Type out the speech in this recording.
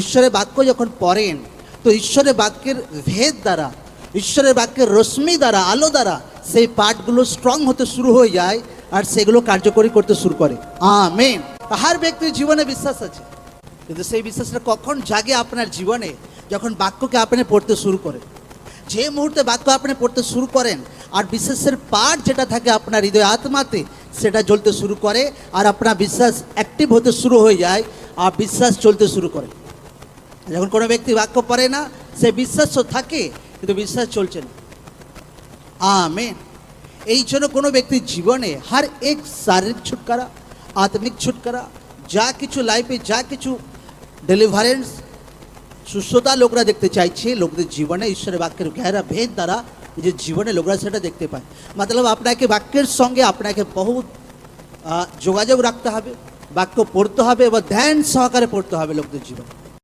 ঈশ্বরের বাক্য যখন পড়েন তো ঈশ্বরের বাক্যের ভেদ দ্বারা, ঈশ্বরের বাক্যের রশ্মি দ্বারা, আলো দ্বারা সেই পাঠগুলো স্ট্রং হতে শুরু হয়ে যায় আর সেগুলো কার্যকরী করতে শুরু করে। আমেন। হার ব্যক্তির জীবনে বিশ্বাস আছে, কিন্তু সেই বিশ্বাসটা কখন জাগে আপনার জীবনে? যখন বাক্যকে আপনি পড়তে শুরু করেন। যে মুহূর্তে বাক্য আপনি পড়তে শুরু করেন আর বিশ্বাসের পাঠ যেটা থাকে আপনার হৃদয় আত্মাতে সেটা জ্বলতে শুরু করে আর আপনার বিশ্বাস অ্যাক্টিভ হতে শুরু হয়ে যায় আর বিশ্বাস চলতে শুরু করে। যখন কোনো ব্যক্তি বাক্য পড়ে না, সে বিশ্বাস তো থাকে কিন্তু বিশ্বাস চলছে না। আমেন। এই জন্য কোনো ব্যক্তির জীবনে হার এক শারীরিক ছুটকারা, আত্মিক ছুটকারা, যা কিছু লাইফে যা কিছু ডেলিভারেন্স, সুস্থতা লোকরা দেখতে চাইছে, লোকদের জীবনে ঈশ্বরের বাক্যের গেরা ভেদ দ্বারা নিজের জীবনে লোকরা সেটা দেখতে পায়। মতলব আপনাকে বাক্যের সঙ্গে আপনাকে বহুত যোগাযোগ রাখতে হবে, বাক্য পড়তে হবে এবং ধ্যান সহকারে পড়তে হবে লোকদের জীবনে।